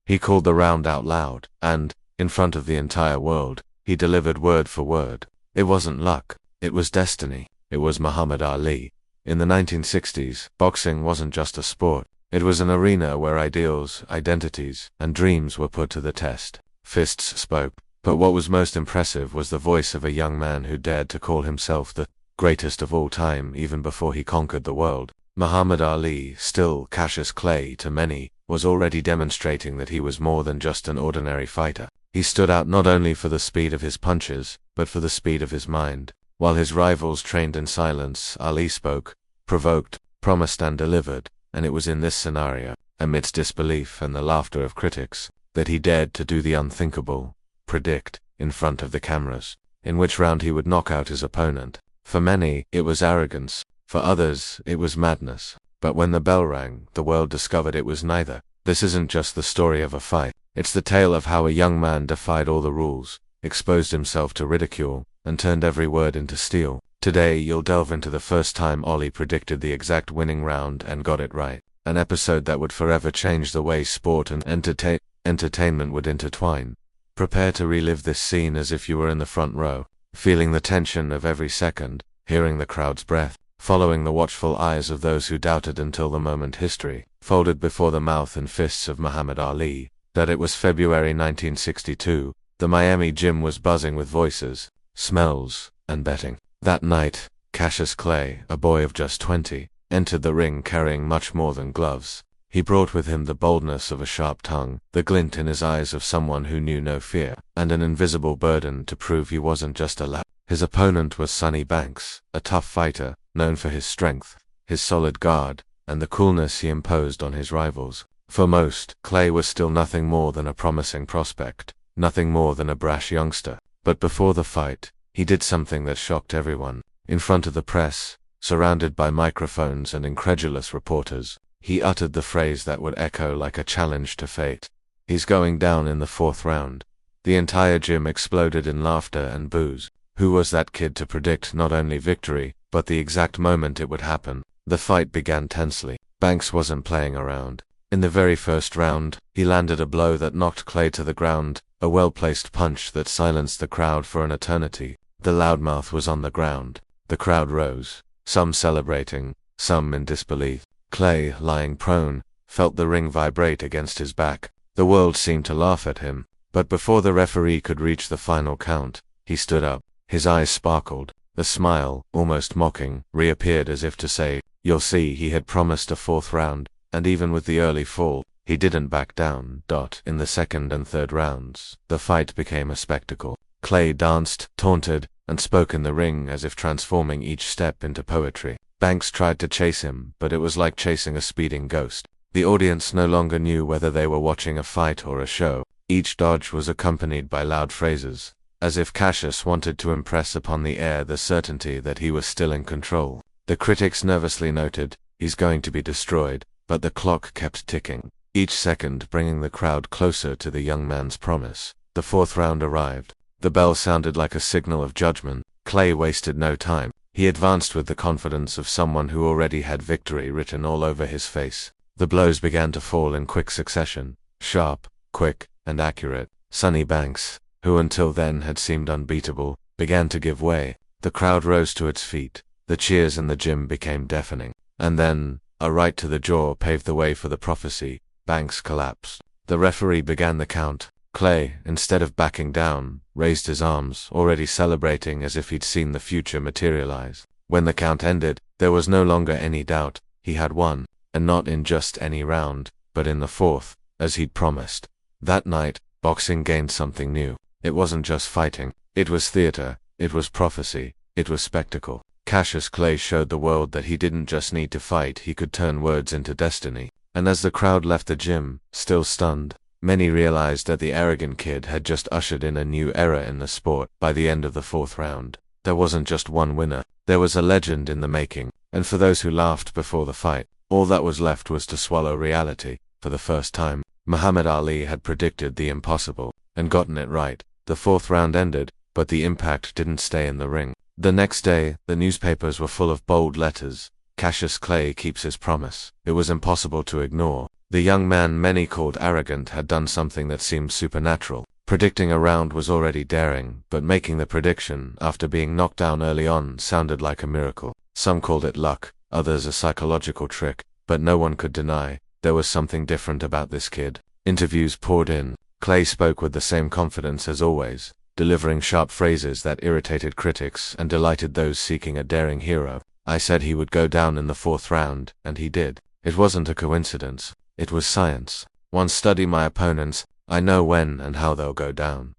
He called the round out loud, and, in front of the entire world, he delivered word for word. It wasn't luck, it was destiny. It was Muhammad Ali. In the 1960s, boxing wasn't just a sport. It was an arena where ideals, identities, and dreams were put to the test. Fists spoke, but what was most impressive was the voice of a young man who dared to call himself the greatest of all time even before he conquered the world. Muhammad Ali, still Cassius Clay to many, was already demonstrating that he was more than just an ordinary fighter. He stood out not only for the speed of his punches, but for the speed of his mind. While his rivals trained in silence, Ali spoke, provoked, promised and delivered, and it was in this scenario, amidst disbelief and the laughter of critics, that he dared to do the unthinkable, predict, in front of the cameras, in which round he would knock out his opponent. For many, it was arrogance. For others, it was madness. But when the bell rang, the world discovered it was neither. This isn't just the story of a fight. It's the tale of how a young man defied all the rules, exposed himself to ridicule, and turned every word into steel. Today, you'll delve into the first time Ali predicted the exact winning round and got it right. An episode that would forever change the way sport and entertainment would intertwine. Prepare to relive this scene as if you were in the front row, feeling the tension of every second, hearing the crowd's breath, following the watchful eyes of those who doubted until the moment history folded before the mouth and fists of Muhammad Ali. That it was February 1962, the Miami gym was buzzing with voices, smells, and betting. That night, Cassius Clay, a boy of just 20, entered the ring carrying much more than gloves. He brought with him the boldness of a sharp tongue, the glint in his eyes of someone who knew no fear, and an invisible burden to prove he wasn't just a lad. His opponent was Sonny Banks, a tough fighter, known for his strength, his solid guard, and the coolness he imposed on his rivals. For most, Clay was still nothing more than a promising prospect, nothing more than a brash youngster. But before the fight, he did something that shocked everyone. In front of the press, surrounded by microphones and incredulous reporters, he uttered the phrase that would echo like a challenge to fate. "He's going down in the 4th round." The entire gym exploded in laughter and boos. Who was that kid to predict not only victory, but the exact moment it would happen? The fight began tensely. Banks wasn't playing around. In the very first round, he landed a blow that knocked Clay to the ground, a well-placed punch that silenced the crowd for an eternity. The loudmouth was on the ground. The crowd rose, some celebrating, some in disbelief. Clay, lying prone, felt the ring vibrate against his back. The world seemed to laugh at him, but before the referee could reach the final count, he stood up. His eyes sparkled. The smile, almost mocking, reappeared as if to say, "You'll see." He had promised a 4th round, and even with the early fall, he didn't back down. In the 2nd and 3rd rounds, the fight became a spectacle. Clay danced, taunted, and spoke in the ring as if transforming each step into poetry. Banks tried to chase him, but it was like chasing a speeding ghost. The audience no longer knew whether they were watching a fight or a show. Each dodge was accompanied by loud phrases, as if Cassius wanted to impress upon the air the certainty that he was still in control. The critics nervously noted, "He's going to be destroyed," but the clock kept ticking, each second bringing the crowd closer to the young man's promise. The 4th round arrived. The bell sounded like a signal of judgment. Clay wasted no time. He advanced with the confidence of someone who already had victory written all over his face. The blows began to fall in quick succession, sharp, quick, and accurate. Sonny Banks, who until then had seemed unbeatable, began to give way. The crowd rose to its feet. The cheers in the gym became deafening. And then, a right to the jaw paved the way for the prophecy. Banks collapsed. The referee began the count. Clay, instead of backing down, raised his arms, already celebrating as if he'd seen the future materialize. When the count ended, there was no longer any doubt. He had won, and not in just any round, but in the 4th, as he'd promised. That night, boxing gained something new. It wasn't just fighting. It was theater. It was prophecy. It was spectacle. Cassius Clay showed the world that he didn't just need to fight, he could turn words into destiny. And as the crowd left the gym, still stunned, many realized that the arrogant kid had just ushered in a new era in the sport. By the end of the 4th round, there wasn't just one winner. There was a legend in the making. And for those who laughed before the fight, all that was left was to swallow reality. For the first time, Muhammad Ali had predicted the impossible, and gotten it right. The 4th round ended, but the impact didn't stay in the ring. The next day, the newspapers were full of bold letters. "Cassius Clay keeps his promise." It was impossible to ignore. The young man many called arrogant had done something that seemed supernatural. Predicting a round was already daring, but making the prediction, after being knocked down early on, sounded like a miracle. Some called it luck, others a psychological trick, but no one could deny there was something different about this kid. Interviews poured in. Clay spoke with the same confidence as always, delivering sharp phrases that irritated critics and delighted those seeking a daring hero. I said he would go down in the 4th round, and he did. It wasn't a coincidence. It was science. Once study my opponents, I know when and how they'll go down.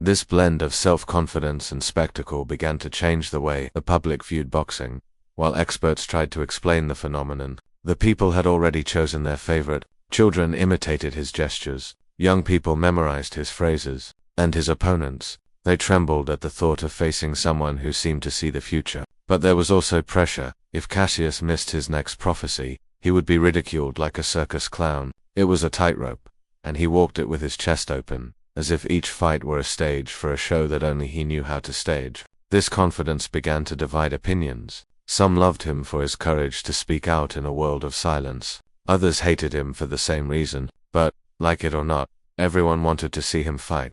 This blend of self-confidence and spectacle began to change the way the public viewed boxing. While experts tried to explain the phenomenon, the people had already chosen their favorite. Children imitated his gestures. Young people memorized his phrases. And his opponents, they trembled at the thought of facing someone who seemed to see the future. But there was also pressure. If Cassius missed his next prophecy, he would be ridiculed like a circus clown. It was a tightrope, and he walked it with his chest open, as if each fight were a stage for a show that only he knew how to stage. This confidence began to divide opinions. Some loved him for his courage to speak out in a world of silence. Others hated him for the same reason, but, like it or not, everyone wanted to see him fight.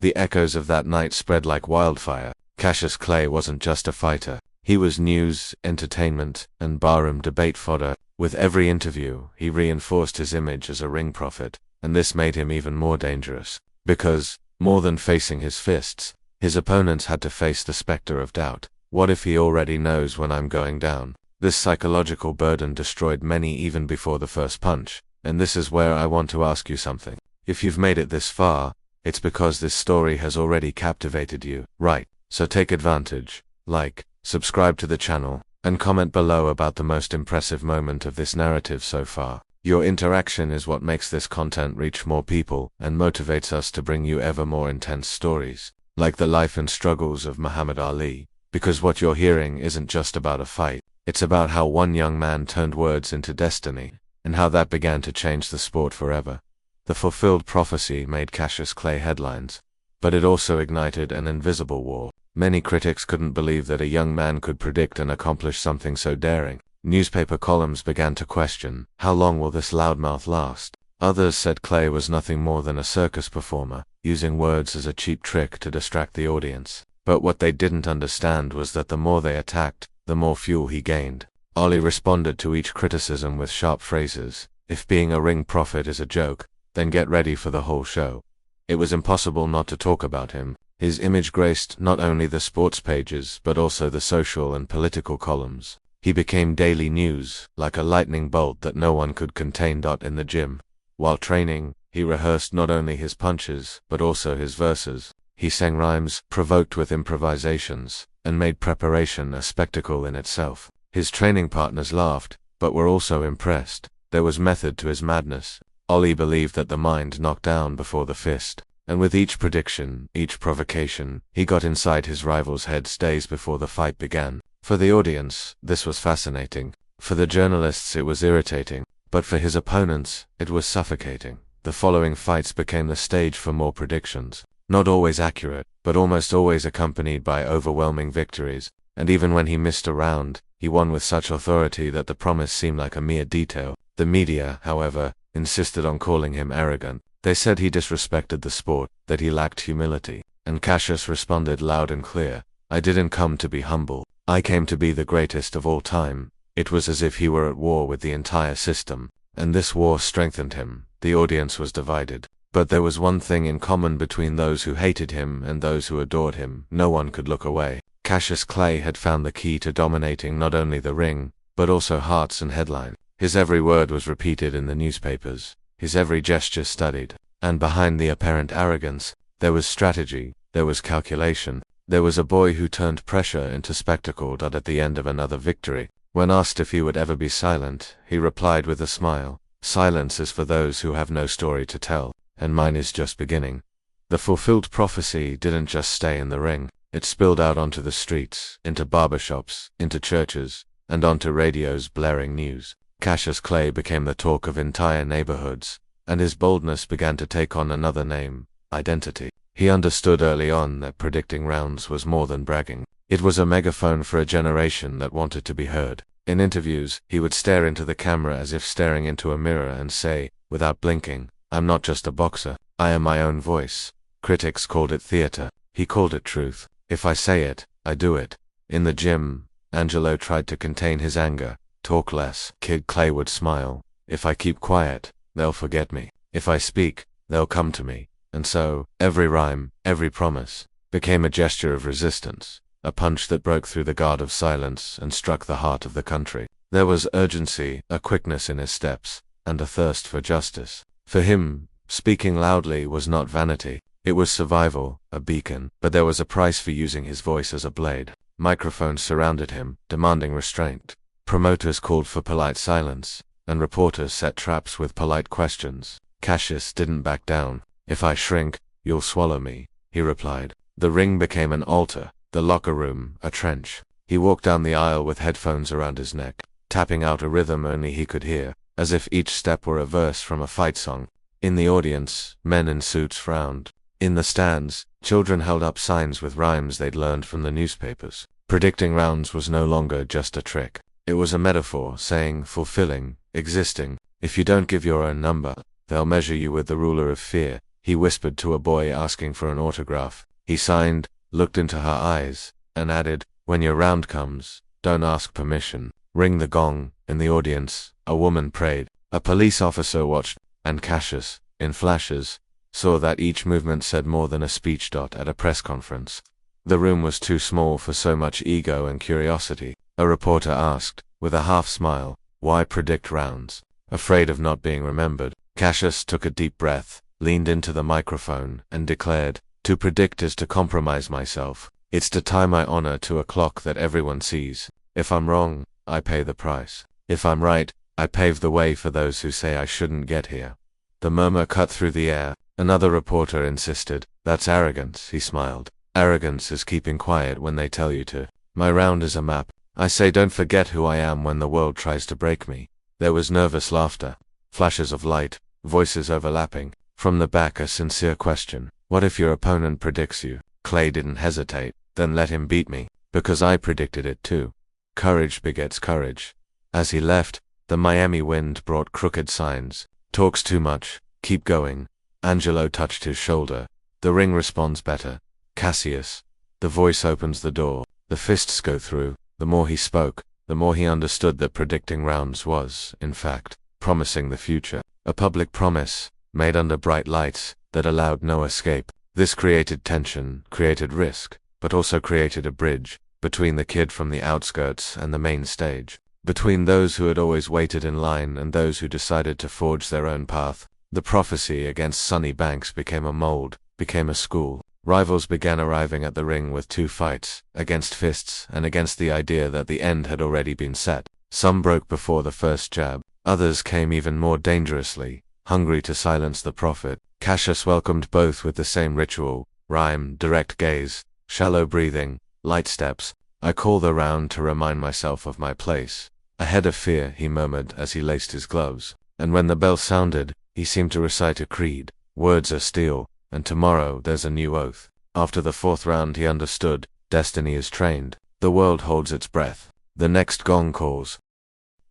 The echoes of that night spread like wildfire. Cassius Clay wasn't just a fighter. He was news, entertainment, and barroom debate fodder. With every interview, he reinforced his image as a ring prophet, and this made him even more dangerous. Because, more than facing his fists, his opponents had to face the specter of doubt. What if he already knows when I'm going down? This psychological burden destroyed many even before the first punch. And this is where I want to ask you something. If you've made it this far, it's because this story has already captivated you, right? So take advantage, like, subscribe to the channel, and comment below about the most impressive moment of this narrative so far. Your interaction is what makes this content reach more people and motivates us to bring you ever more intense stories, like the life and struggles of Muhammad Ali. Because what you're hearing isn't just about a fight, it's about how one young man turned words into destiny, and how that began to change the sport forever. The fulfilled prophecy made Cassius Clay headlines, but it also ignited an invisible war. Many critics couldn't believe that a young man could predict and accomplish something so daring. Newspaper columns began to question, how long will this loudmouth last? Others said Clay was nothing more than a circus performer, using words as a cheap trick to distract the audience. But what they didn't understand was that the more they attacked, the more fuel he gained. Ali responded to each criticism with sharp phrases. If being a ring prophet is a joke, then get ready for the whole show. It was impossible not to talk about him. His image graced not only the sports pages but also the social and political columns. He became daily news, like a lightning bolt that no one could contain. In the gym, while training, he rehearsed not only his punches but also his verses. He sang rhymes, provoked with improvisations, and made preparation a spectacle in itself. His training partners laughed, but were also impressed. There was method to his madness. Ali believed that the mind knocked down before the fist, and with each prediction, each provocation, he got inside his rivals' heads days before the fight began. For the audience, this was fascinating. For the journalists, it was irritating. But for his opponents, it was suffocating. The following fights became the stage for more predictions. Not always accurate, but almost always accompanied by overwhelming victories. And even when he missed a round, he won with such authority that the promise seemed like a mere detail. The media, however, insisted on calling him arrogant. They said he disrespected the sport, that he lacked humility. And Cassius responded loud and clear, "I didn't come to be humble. I came to be the greatest of all time." It was as if he were at war with the entire system, and this war strengthened him. The audience was divided. But there was one thing in common between those who hated him and those who adored him. No one could look away. Cassius Clay had found the key to dominating not only the ring, but also hearts and headline. His every word was repeated in the newspapers, his every gesture studied. And behind the apparent arrogance, there was strategy, there was calculation. There was a boy who turned pressure into spectacle. At the end of another victory, when asked if he would ever be silent, he replied with a smile, "Silence is for those who have no story to tell, and mine is just beginning." The fulfilled prophecy didn't just stay in the ring. It spilled out onto the streets, into barbershops, into churches, and onto radio's blaring news. Cassius Clay became the talk of entire neighborhoods, and his boldness began to take on another name, identity. He understood early on that predicting rounds was more than bragging. It was a megaphone for a generation that wanted to be heard. In interviews, he would stare into the camera as if staring into a mirror and say, without blinking, "I'm not just a boxer. I am my own voice." Critics called it theater. He called it truth. "If I say it, I do it." In the gym, Angelo tried to contain his anger. "Talk less." Kid Clay would smile. "If I keep quiet, they'll forget me. If I speak, they'll come to me." And so, every rhyme, every promise, became a gesture of resistance, a punch that broke through the guard of silence and struck the heart of the country. There was urgency, a quickness in his steps, and a thirst for justice. For him, speaking loudly was not vanity. It was survival, a beacon. But there was a price for using his voice as a blade. Microphones surrounded him, demanding restraint. Promoters called for polite silence, and reporters set traps with polite questions. Cassius didn't back down. "If I shrink, you'll swallow me," he replied. The ring became an altar, the locker room a trench. He walked down the aisle with headphones around his neck, tapping out a rhythm only he could hear, as if each step were a verse from a fight song. In the audience, men in suits frowned. In the stands, children held up signs with rhymes they'd learned from the newspapers. Predicting rounds was no longer just a trick. It was a metaphor, saying, fulfilling, existing. "If you don't give your own number, they'll measure you with the ruler of fear," he whispered to a boy asking for an autograph. He signed, looked into her eyes, and added, "When your round comes, don't ask permission. Ring the gong." In the audience, a woman prayed. A police officer watched, and Cassius, in flashes, saw that each movement said more than a speech at a press conference. The room was too small for so much ego and curiosity. A reporter asked, with a half smile, "Why predict rounds?" Afraid of not being remembered, Cassius took a deep breath, leaned into the microphone, and declared, "To predict is to compromise myself. It's to tie my honor to a clock that everyone sees. If I'm wrong, I pay the price. If I'm right, I pave the way for those who say I shouldn't get here." The murmur cut through the air. Another reporter insisted, "That's arrogance," he smiled. "Arrogance is keeping quiet when they tell you to. My round is a map. I say don't forget who I am when the world tries to break me." There was nervous laughter, flashes of light, voices overlapping. From the back a sincere question. "What if your opponent predicts you?" Clay didn't hesitate. "Then let him beat me, because I predicted it too." Courage begets courage. As he left, the Miami wind brought crooked signs. "Talks too much. Keep going." Angelo touched his shoulder. "The ring responds better. Cassius." The voice opens the door. The fists go through. The more he spoke, the more he understood that predicting rounds was, in fact, promising the future. A public promise, made under bright lights, that allowed no escape. This created tension, created risk, but also created a bridge between the kid from the outskirts and the main stage. Between those who had always waited in line and those who decided to forge their own path. The prophecy against Sonny Banks became a mold, became a school. Rivals began arriving at the ring with two fights, against fists and against the idea that the end had already been set. Some broke before the first jab. Others came even more dangerously, hungry to silence the prophet. Cassius welcomed both with the same ritual: rhyme, direct gaze, shallow breathing, light steps. "I call the round to remind myself of my place. A head of fear," he murmured as he laced his gloves. And when the bell sounded, he seemed to recite a creed. "Words are steel, and tomorrow there's a new oath." After the fourth round he understood, destiny is trained. The world holds its breath. The next gong calls.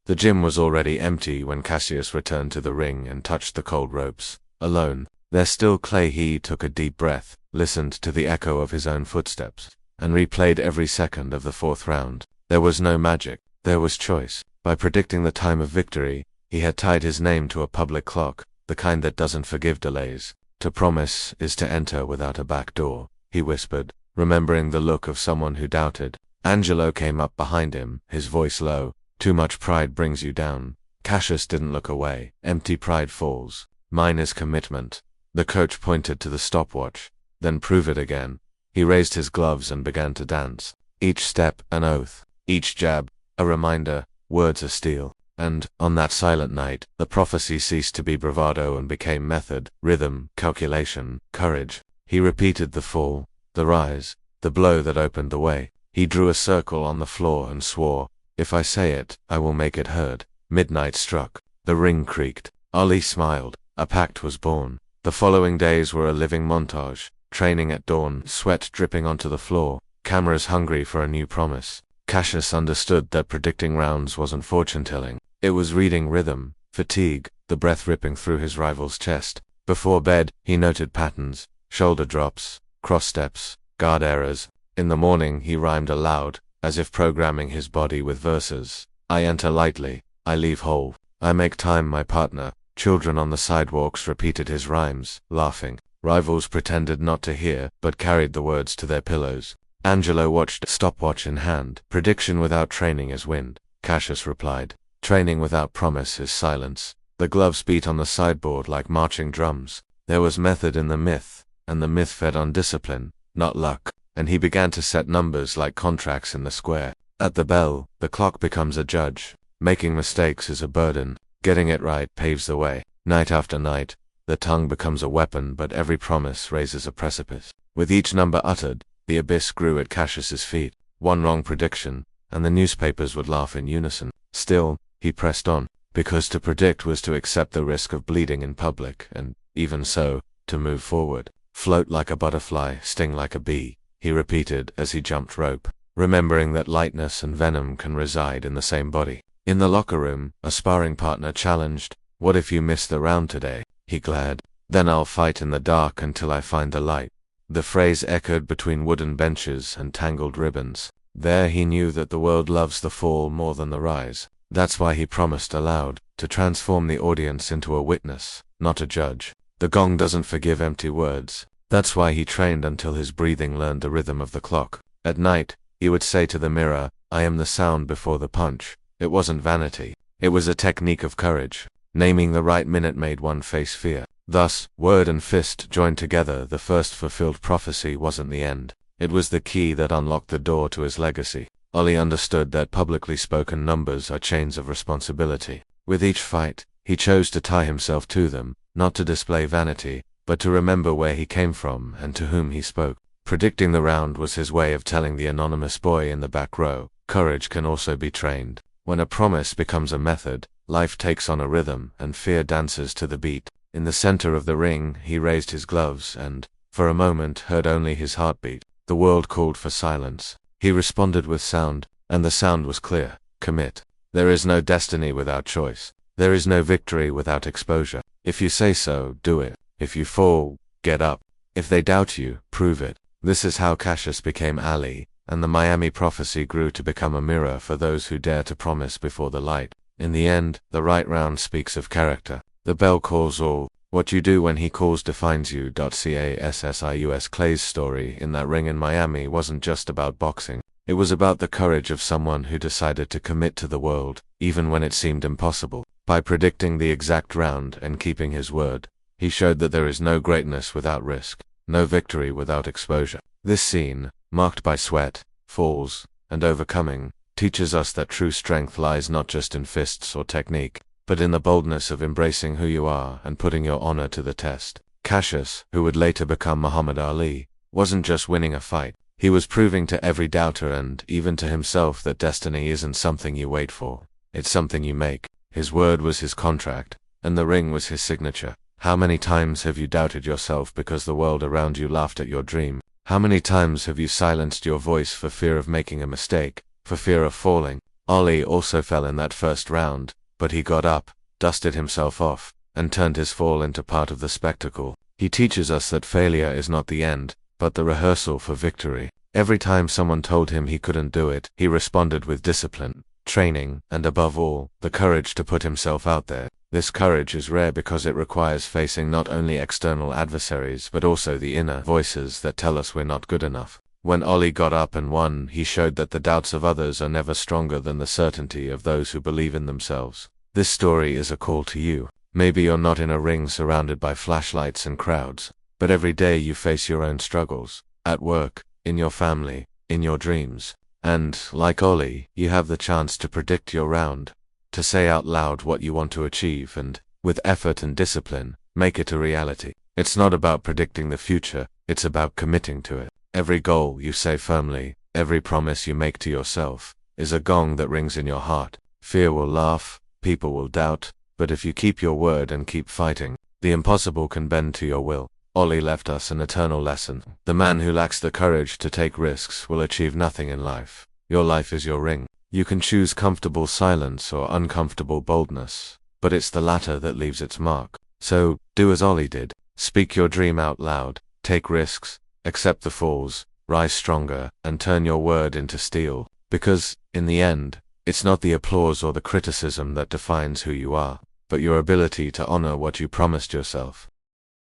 The gym was already empty when Cassius returned to the ring and touched the cold ropes. Alone, there still Clay. He took a deep breath, listened to the echo of his own footsteps, and replayed every second of the fourth round. There was no magic. There was choice. By predicting the time of victory, he had tied his name to a public clock, the kind that doesn't forgive delays. "To promise is to enter without a back door," he whispered, remembering the look of someone who doubted. Angelo came up behind him, his voice low. "Too much pride brings you down." Cassius didn't look away. "Empty pride falls. Mine is commitment." The coach pointed to the stopwatch. "Then prove it again." He raised his gloves and began to dance. Each step an oath, each jab a reminder. Words are steel. And, on that silent night, the prophecy ceased to be bravado and became method, rhythm, calculation, courage. He repeated the fall, the rise, the blow that opened the way. He drew a circle on the floor and swore, "If I say it, I will make it heard." Midnight struck. The ring creaked. Ali smiled. A pact was born. The following days were a living montage. Training at dawn, sweat dripping onto the floor, cameras hungry for a new promise. Cassius understood that predicting rounds wasn't fortune-telling. It was reading rhythm, fatigue, the breath ripping through his rival's chest. Before bed, he noted patterns, shoulder drops, cross steps, guard errors. In the morning, he rhymed aloud, as if programming his body with verses. I enter lightly, I leave whole. I make time my partner. Children on the sidewalks repeated his rhymes, laughing. Rivals pretended not to hear, but carried the words to their pillows. Angelo watched, stopwatch in hand. Prediction without training is wind. Cassius replied. Training without promise is silence. The gloves beat on the sideboard like marching drums. There was method in the myth, and the myth fed on discipline, not luck, and he began to set numbers like contracts in the square. At the bell, the clock becomes a judge. Making mistakes is a burden. Getting it right paves the way. Night after night, the tongue becomes a weapon, but every promise raises a precipice. With each number uttered, the abyss grew at Cassius's feet. One wrong prediction, and the newspapers would laugh in unison. Still, he pressed on, because to predict was to accept the risk of bleeding in public, and, even so, to move forward. Float like a butterfly, sting like a bee, he repeated as he jumped rope, remembering that lightness and venom can reside in the same body. In the locker room, a sparring partner challenged, "What if you miss the round today?" He glared. "Then I'll fight in the dark until I find the light." The phrase echoed between wooden benches and tangled ribbons. There he knew that the world loves the fall more than the rise. That's why he promised aloud, to transform the audience into a witness, not a judge. The gong doesn't forgive empty words. That's why he trained until his breathing learned the rhythm of the clock. At night, he would say to the mirror, "I am the sound before the punch." It wasn't vanity. It was a technique of courage. Naming the right minute made one face fear. Thus, word and fist joined together. The first fulfilled prophecy wasn't the end. It was the key that unlocked the door to his legacy. Ollie understood that publicly spoken numbers are chains of responsibility. With each fight, he chose to tie himself to them, not to display vanity, but to remember where he came from and to whom he spoke. Predicting the round was his way of telling the anonymous boy in the back row, courage can also be trained. When a promise becomes a method, life takes on a rhythm, and fear dances to the beat. In the center of the ring, he raised his gloves and, for a moment, heard only his heartbeat. The world called for silence. He responded with sound, and the sound was clear. Commit. There is no destiny without choice. There is no victory without exposure. If you say so, do it. If you fall, get up. If they doubt you, prove it. This is how Cassius became Ali, and the Miami prophecy grew to become a mirror for those who dare to promise before the light. In the end, the right round speaks of character. The bell calls all. What you do when he calls defines you. Cassius Clay's story in that ring in Miami wasn't just about boxing. It was about the courage of someone who decided to commit to the world, even when it seemed impossible. By predicting the exact round and keeping his word, he showed that there is no greatness without risk, no victory without exposure. This scene, marked by sweat, falls, and overcoming, teaches us that true strength lies not just in fists or technique, but in the boldness of embracing who you are and putting your honor to the test. Cassius, who would later become Muhammad Ali, wasn't just winning a fight. He was proving to every doubter and even to himself that destiny isn't something you wait for. It's something you make. His word was his contract, and the ring was his signature. How many times have you doubted yourself because the world around you laughed at your dream? How many times have you silenced your voice for fear of making a mistake, for fear of falling? Ali also fell in that first round, but he got up, dusted himself off, and turned his fall into part of the spectacle. He teaches us that failure is not the end, but the rehearsal for victory. Every time someone told him he couldn't do it, he responded with discipline, training, and above all, the courage to put himself out there. This courage is rare because it requires facing not only external adversaries but also the inner voices that tell us we're not good enough. When Ollie got up and won, he showed that the doubts of others are never stronger than the certainty of those who believe in themselves. This story is a call to you. Maybe you're not in a ring surrounded by flashlights and crowds, but every day you face your own struggles, at work, in your family, in your dreams. And, like Ollie, you have the chance to predict your round, to say out loud what you want to achieve and, with effort and discipline, make it a reality. It's not about predicting the future, it's about committing to it. Every goal you say firmly, every promise you make to yourself, is a gong that rings in your heart. Fear will laugh, people will doubt, but if you keep your word and keep fighting, the impossible can bend to your will. Ollie left us an eternal lesson. The man who lacks the courage to take risks will achieve nothing in life. Your life is your ring. You can choose comfortable silence or uncomfortable boldness, but it's the latter that leaves its mark. So, do as Ollie did. Speak your dream out loud, take risks, accept the falls, rise stronger, and turn your word into steel. Because, in the end, it's not the applause or the criticism that defines who you are, but your ability to honor what you promised yourself.